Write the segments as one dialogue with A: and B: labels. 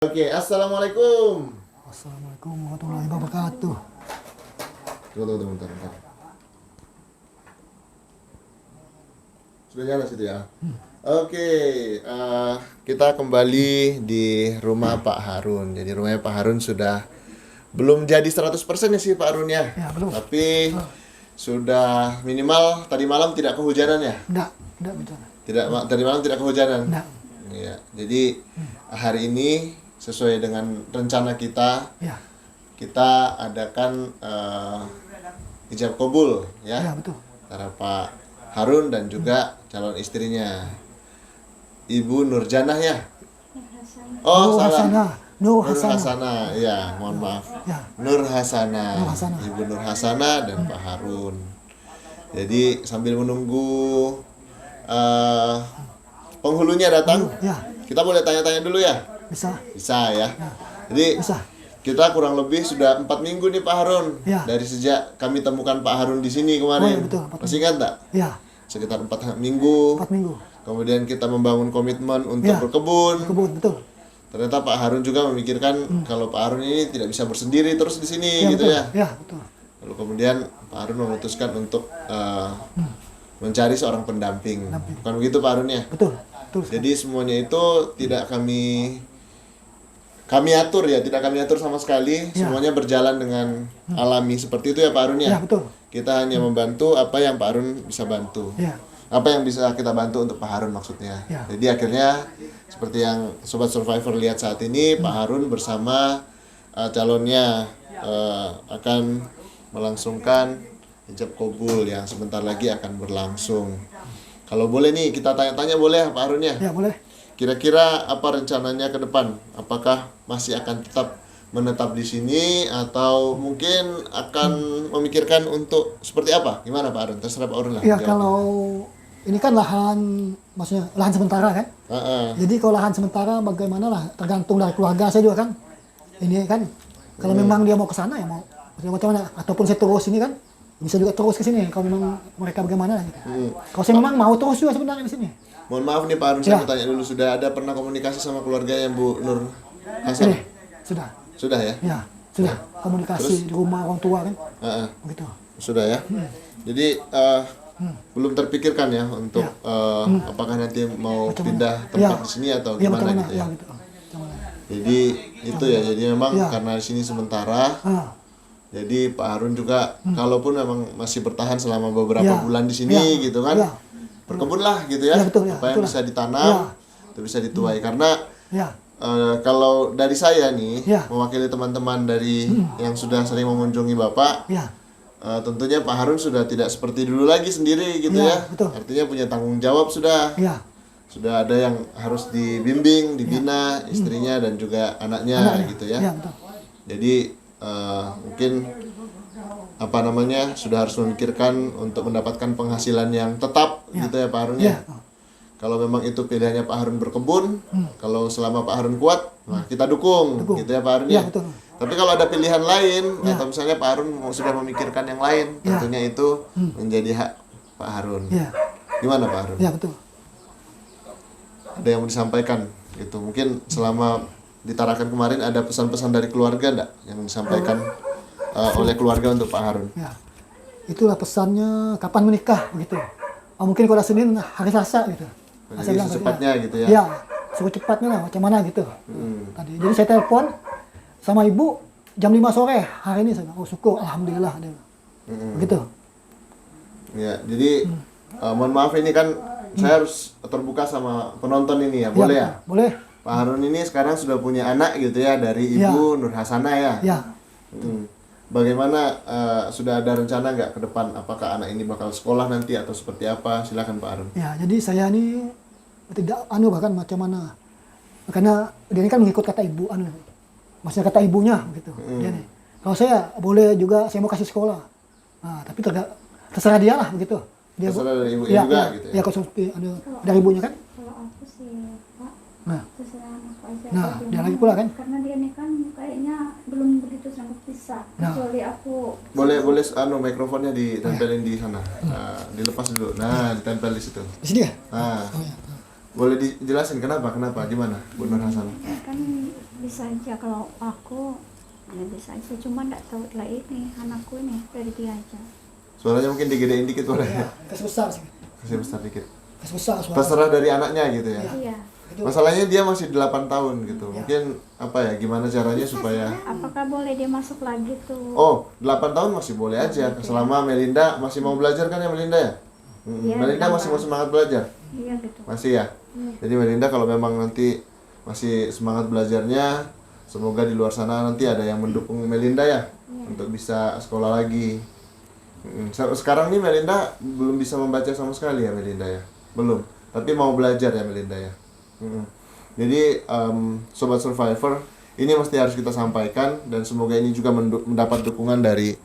A: Oke, assalamualaikum.
B: Assalamualaikum warahmatullahi wabarakatuh.
A: Tunggu, bentar. Sudah nyala situ ya. Oke, kita kembali di rumah Pak Harun. Jadi rumahnya Pak Harun sudah belum jadi 100% ya sih Pak Harun ya.
B: Ya, belum.
A: Tapi sudah minimal tadi malam tidak kehujanan ya?
B: Enggak betul.
A: Tadi malam tidak kehujanan.
B: Enggak.
A: Iya. Jadi hari ini sesuai dengan rencana kita,
B: Ya.
A: kita adakan ijab kabul ya,
B: Ya, betul.
A: antara Pak Harun dan juga calon istrinya Ibu Nurjanah ya. Oh, salah.
B: Nur
A: Nur
B: Hasanah.
A: Hasanah, ya, mohon maaf.
B: Ya.
A: Nur Hasanah.
B: Nur Hasanah.
A: Ibu Nur Hasanah dan Pak Harun. Jadi sambil menunggu penghulunya datang,
B: Ya,
A: kita boleh tanya-tanya dulu ya?
B: bisa.
A: Bisa ya. Jadi
B: Bisa.
A: kita kurang lebih sudah 4 minggu nih Pak Harun.
B: Ya.
A: Dari sejak kami temukan Pak Harun di sini
B: Oh,
A: kemarin.
B: ya, betul, 4
A: Masih ingat tak?
B: Ya,
A: Sekitar 4 minggu.
B: 4 minggu.
A: Kemudian kita membangun komitmen untuk
B: Ya.
A: berkebun.
B: Kebun, betul.
A: Ternyata Pak Harun juga memikirkan kalau Pak Harun ini tidak bisa bersendiri terus di sini
B: Ya,
A: gitu
B: betul.
A: ya.
B: Ya, betul.
A: Lalu kemudian Pak Harun memutuskan untuk mencari seorang pendamping. Bukan begitu Pak Harun ya?
B: Betul. Betul.
A: Jadi semuanya itu tidak kami atur ya, tidak kami atur sama sekali.
B: Ya.
A: Semuanya berjalan dengan alami seperti itu ya Pak Harun ya.
B: Ya, betul.
A: Kita hanya membantu apa yang Pak Harun bisa bantu.
B: Ya.
A: Apa yang bisa kita bantu untuk Pak Harun maksudnya.
B: Ya.
A: Jadi akhirnya seperti yang Sobat Survivor lihat saat ini, Pak Harun bersama calonnya akan melangsungkan ijab kabul yang sebentar lagi akan berlangsung. Kalau boleh nih kita tanya-tanya boleh Pak Harun ya?
B: Ya, boleh.
A: Kira-kira apa rencananya ke depan? Apakah masih akan tetap menetap di sini atau mungkin akan memikirkan untuk seperti apa? Gimana Pak Harun? Terserah Pak Harun lah.
B: Ya,
A: jawab.
B: kalau ini kan lahan, maksudnya lahan sementara kan? Jadi kalau lahan sementara bagaimana lah, tergantung dari keluarga saya juga kan. Ini kan, kalau memang dia mau ke sana ya mau macam mana, ataupun saya terus ini kan, bisa juga terus ke sini kalau memang mereka bagaimana gitu. Kalau saya memang mau terus juga sebenarnya di sini.
A: Mohon maaf nih Pak Harun, saya mau tanya dulu, sudah ada pernah komunikasi sama keluarganya Bu Nur Hasan?
B: Sudah.
A: Sudah ya?
B: Ya, sudah. Komunikasi di rumah orang tua kan. Begitu.
A: Sudah ya? Jadi belum terpikirkan ya untuk apakah nanti mau pindah tempat di sini atau gimana gitu ya?
B: Gitu.
A: Jadi itu ya, jadi memang karena di sini sementara. Jadi Pak Harun juga kalaupun memang masih bertahan selama beberapa bulan di sini gitu kan, berkebunlah gitu ya,
B: betul,
A: apa yang bisa ditanam itu bisa dituai karena
B: Ya,
A: kalau dari saya nih mewakili teman-teman dari yang sudah sering mengunjungi Bapak,
B: ya,
A: tentunya Pak Harun sudah tidak seperti dulu lagi sendiri gitu ya,
B: betul.
A: artinya punya tanggung jawab sudah ada yang harus dibimbing, dibina istrinya dan juga anaknya gitu ya.
B: Ya, betul.
A: Jadi mungkin sudah harus memikirkan untuk mendapatkan penghasilan yang tetap gitu ya Pak Harun ya. Kalau memang itu pilihannya Pak Harun berkebun, kalau selama Pak Harun kuat, nah kita dukung gitu ya Pak Harun ya.
B: Betul.
A: Tapi kalau ada pilihan lain atau misalnya Pak Harun sudah memikirkan yang lain, tentunya itu menjadi hak Pak Harun. Gimana Pak Harun?
B: Ya, betul.
A: Ada yang mau disampaikan gitu? Mungkin selama ditarakan kemarin ada pesan-pesan dari keluarga enggak yang disampaikan oleh keluarga untuk Pak Harun?
B: Ya, itulah pesannya kapan menikah begitu. Mungkin kalau Senin hari Selasa gitu.
A: Jadi secepatnya gitu ya?
B: Ya, secepatnya lah macam mana gitu. Tadi, jadi saya telepon sama ibu jam 5 sore hari ini saya bilang, oh syukur, alhamdulillah. Begitu.
A: Ya, jadi mohon maaf ini kan saya harus terbuka sama penonton ini ya, boleh ya?
B: Boleh.
A: Pak Harun ini sekarang sudah punya anak gitu ya dari Ibu Nur Hasanah ya?
B: Ya.
A: Bagaimana sudah ada rencana nggak ke depan? Apakah anak ini bakal sekolah nanti atau seperti apa? Silakan Pak Harun.
B: Ya, jadi saya ini tidak bahkan macam mana. Karena dia ini kan mengikut kata ibu maksudnya kata ibunya gitu. Dia nih. Kalau saya boleh juga saya mau kasih sekolah. Nah, tapi terserah dia lah begitu. Dia
A: terserah dari ibunya juga gitu ya?
B: Ya, kalau ada dari ibunya kan.
C: Kalau aku sih Pak,
B: Nah,
C: terserah aku aja.
B: Nah, dia lagi pula kan.
C: Karena dia nih kan kayaknya belum begitu sanggup bisa. Kecuali aku.
A: Boleh mikrofonnya ditempelin di sana. Dilepas dulu. Nah, ditempel di situ.
B: Di sini ya?
A: Nah. Boleh dijelasin kenapa? Gimana, Bu Nur Hasanah?
C: Ya kan bisa aja kalau aku ya bisa aja, cuma nggak tahu lah ini anakku ini dari dia aja.
A: Suaranya mungkin digedein dikit boleh.
B: Ya, kasih besar sih.
A: Kasih besar dikit.
B: Kasih besar suara.
A: Terserah dari anaknya gitu ya.
C: Iya.
B: Itu
A: Masalahnya dia masih 8 tahun gitu. Mungkin apa ya, gimana caranya supaya
C: Apakah boleh dia masuk lagi tuh?
A: Oh, 8 tahun masih boleh aja selama Melinda masih mau belajar kan ya Melinda ya?
C: Iya,
A: Melinda masih mau semangat belajar?
C: Iya gitu.
A: Masih ya? Jadi Melinda kalau memang nanti masih semangat belajarnya, semoga di luar sana nanti ada yang mendukung Melinda ya untuk bisa sekolah lagi. Sekarang nih Melinda belum bisa membaca sama sekali ya Melinda ya? Belum, tapi mau belajar ya Melinda ya? Jadi Sobat Survivor, ini mesti harus kita sampaikan dan semoga ini juga mendapat dukungan dari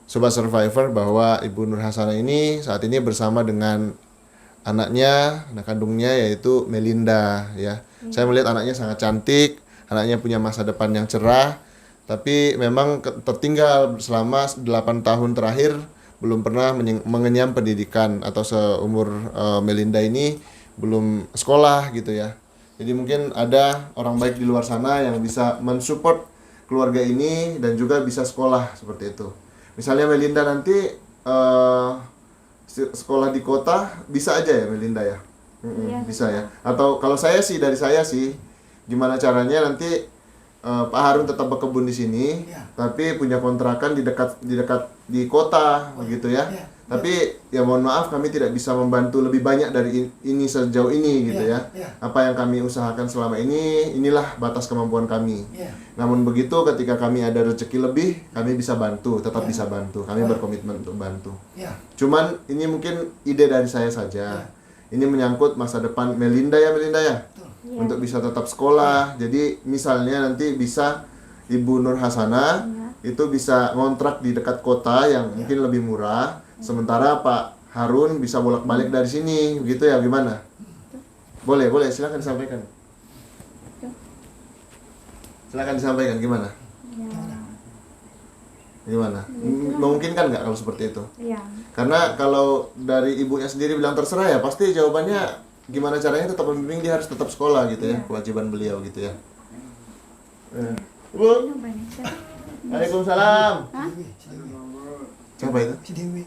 A: Sobat Survivor bahwa Ibu Nur Hasanah ini saat ini bersama dengan anaknya, anak kandungnya yaitu Melinda ya. Saya melihat anaknya sangat cantik, anaknya punya masa depan yang cerah, tapi memang tertinggal selama 8 tahun terakhir belum pernah mengenyam pendidikan atau seumur Melinda ini belum sekolah gitu ya. Jadi mungkin ada orang baik di luar sana yang bisa mensupport keluarga ini dan juga bisa sekolah seperti itu. Misalnya Melinda nanti sekolah di kota, bisa aja ya Melinda ya? Bisa ya. Atau kalau dari saya sih, gimana caranya nanti Pak Harun tetap berkebun di sini, tapi punya kontrakan di kota begitu ya. Tapi ya mohon maaf kami tidak bisa membantu lebih banyak dari ini sejauh ini gitu ya. Apa yang kami usahakan selama ini, inilah batas kemampuan kami. Namun begitu ketika kami ada rezeki lebih, kami bisa bantu, tetap bisa bantu. Kami berkomitmen untuk bantu. Cuman ini mungkin ide dari saya saja. Ini menyangkut masa depan Melinda ya. Untuk bisa tetap sekolah. Jadi misalnya nanti bisa Ibu Nur Hasanah itu bisa ngontrak di dekat kota yang mungkin lebih murah. Sementara Pak Harun bisa bolak-balik dari sini, begitu ya, gimana? Boleh, silakan disampaikan. Silakan disampaikan gimana? Gimana? Memungkinkan nggak kalau seperti itu?
C: Iya.
A: Karena kalau dari ibunya sendiri bilang terserah ya, pasti jawabannya gimana caranya tetap membimbing dia harus tetap sekolah gitu ya, kewajiban beliau gitu ya. Bu, Waalaikumsalam. Siapa itu?
B: si Dewi.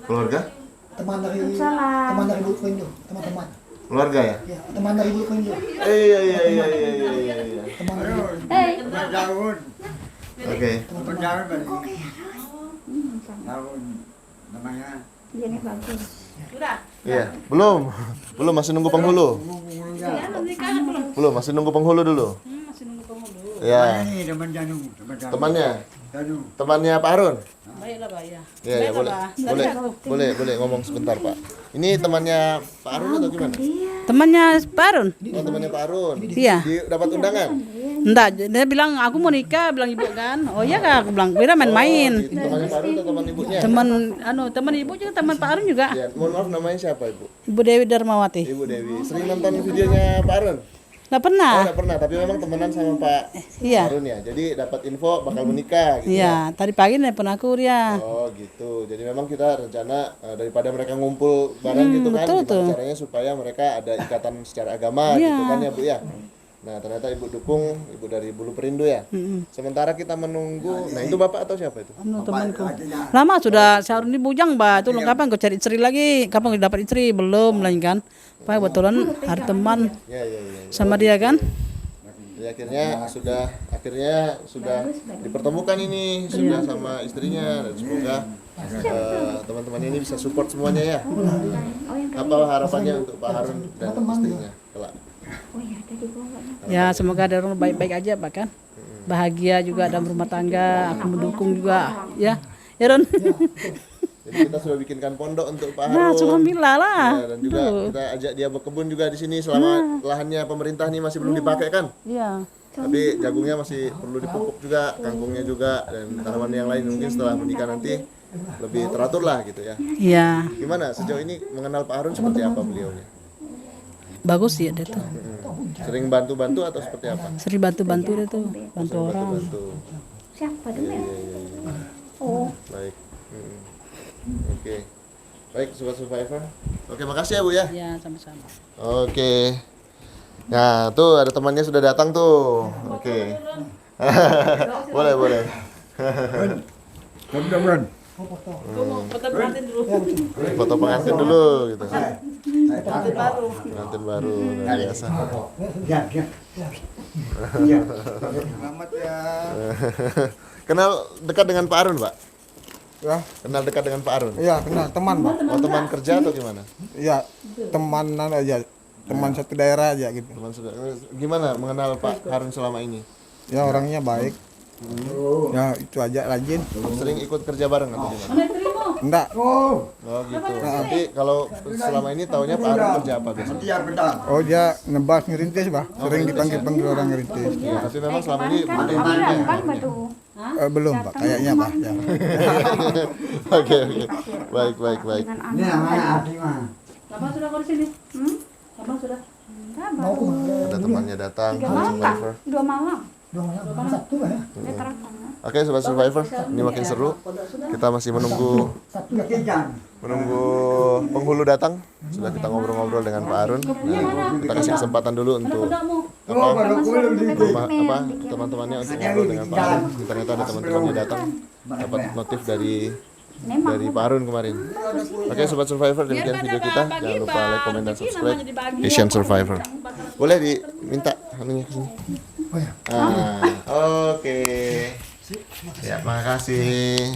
A: Keluarga?
B: Teman dari
C: Waalaikumsalam.
B: Bu Koindo, teman-teman.
A: Keluarga ya?
B: Ya, teman dari Bu Koindo.
A: Iya.
B: Teman dari
D: Daun.
A: Oke.
D: Daun balik. Daun. Namanya.
C: Ini bagus.
A: Iya. Belum masih nunggu penghulu. Belum, masih nunggu penghulu dulu. Ya.
D: Ini teman Danu.
A: Temannya Pak Harun.
E: Baiklah Pak ya.
A: Iya, boleh ngomong sebentar Pak. Ini temannya Pak Harun atau gimana?
E: Temannya Pak Harun?
A: Oh, temannya Pak Harun.
E: Iya.
A: Dapat undangan?
E: Enggak, dia bilang aku mau nikah, bilang ibu kan. Oh iya kak, aku bilang kira main-main.
A: Gitu. Temannya Pak Harun atau teman ibunya?
E: Teman ibu juga, teman Pak Harun juga.
A: Ya, mohon maaf namanya siapa Ibu?
E: Ibu Dewi Darmawati.
A: Ibu Dewi. Sering nonton videonya Pak Harun?
E: Nggak
A: Oh,
E: pernah.
A: enggak pernah, tapi memang temenan sama Pak
E: Iya.
A: Harun ya. Jadi dapat info bakal menikah gitu.
E: Iya, tadi pagi nelpon aku dia.
A: Oh gitu. Jadi memang kita rencana daripada mereka ngumpul bareng gitu kan,
E: betul
A: gimana
E: tuh.
A: caranya supaya mereka ada ikatan secara agama
E: Iya.
A: gitu kan ya Bu ya. Nah ternyata Ibu dukung, Ibu dari Bulu Perindu ya. Sementara kita menunggu, nah itu Bapak atau siapa itu?
E: Temanku. Lama sudah Syahrul ini bujang mbak. Itu kapan kau cari istri lagi? Kapan kau dapat istri? Belum lagi kan. Pak kebetulan hari teman
A: Ya.
E: sama dia kan.
A: Jadi akhirnya sudah dipertemukan ini sudah sama istrinya dan semoga teman-teman ini bisa support semuanya ya. Apa harapannya untuk Pak Harun dan istrinya kelak?
C: Oh iya, tadi gua nggak
E: Ya semoga ada orang baik-baik aja Pak kan. Bahagia juga dalam rumah tangga. Aku mendukung juga ya. Ya Ron.
A: Jadi kita sudah bikinkan pondok untuk Pak
E: Nah,
A: Harun.
E: alhamdulillah lah.
A: Ya, dan juga kita ajak dia berkebun juga di sini selama lahannya pemerintah ini masih belum dipakai kan.
E: Iya.
A: Tapi jagungnya masih perlu dipupuk juga, kangkungnya juga dan tanaman yang lain mungkin setelah menikah nanti lebih teratur lah gitu ya.
E: Iya.
A: Gimana sejauh ini mengenal Pak Harun seperti apa beliaunya?
E: Bagus ya dia tuh.
A: Sering bantu-bantu atau seperti apa?
E: Sering bantu-bantu dia tuh. Bantu orang.
A: Bantu.
C: siapa tuh?
A: Iya.
C: Oh,
A: Baik. Oke. Baik, Sobat Survivor. Oke, makasih ya Bu ya.
E: Ya, sama-sama.
A: Oke. Nah, tuh ada temannya sudah datang tuh. Oke. Boleh, boleh.
D: Teman-teman.
B: Oh, foto.
E: Foto pengantin dulu.
A: Foto pengantin dulu gitu.
E: Pengantin baru.
A: Pengantin baru luar biasa.
D: Ya, ya. Ya. Selamat ya.
A: Kenal dekat dengan Pak Arun, Pak?
F: Ya,
A: Kenal dekat dengan Pak Arun?
F: iya kenal teman, Pak.
A: Oh, teman kerja atau gimana?
F: Iya, temanan aja, teman satu daerah aja gitu.
A: Teman sudah. Gimana mengenal Pak Harun selama ini?
F: Ya orangnya baik. Ya itu aja rajin.
A: Sering ikut kerja bareng atau gimana?
F: Enggak.
A: Oh gitu. Nanti kalau selama ini taunya Pak Harun kerja apa biasanya?
D: Biar bentar.
F: Oh dia nebas ngerintis, Pak. Sering dipanggil-panggil orang ngerintis.
A: Ya, tapi memang selama ini
C: kan batu.
F: Belum, Pak. Kayaknya, Pak. Ya.
A: Oke, oke. Baik, baik, baik.
C: Dengan
D: Ini
C: anak.
D: namanya hati mah.
E: Abang sudah kau di sini?
C: Hmm?
E: Abang sudah?
C: Enggak,
B: Mau
C: baru
B: kemana?
A: Ada temannya datang,
C: 3 malam, Kak.
A: Survivor.
C: 2 malam.
B: 2 malam, Sabtu lah ya.
C: Dia terangkan.
A: Oke, Sobat Survivor, ini makin seru. Kita masih menunggu
B: Sabtu lah.
D: Kejar.
A: penghulu datang. Sudah kita ngobrol-ngobrol dengan Pak Arun. Nah, kita kasih kesempatan dulu untuk
D: Oh, baru kulit dikit.
A: teman-temannya untuk ngobrol dengan Pak Arun. Ternyata ada teman-temannya datang dapat notif dari Pak Arun kemarin. Oke, Sobat Survivor, demikian video kita. Jangan lupa like, comment, dan subscribe. Asian Survivor. Boleh diminta anunya ke sini.
B: Oh ya.
A: Oke. Ya, makasih.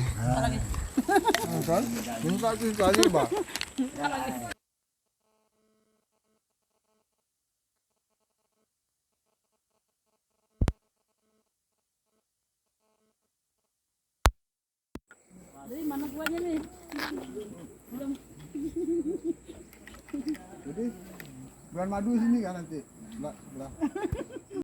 F: Minta itu aja, Pak.
E: Jadi mana buahnya nih?
F: Jadi bulan madu sini kan nanti. Belah.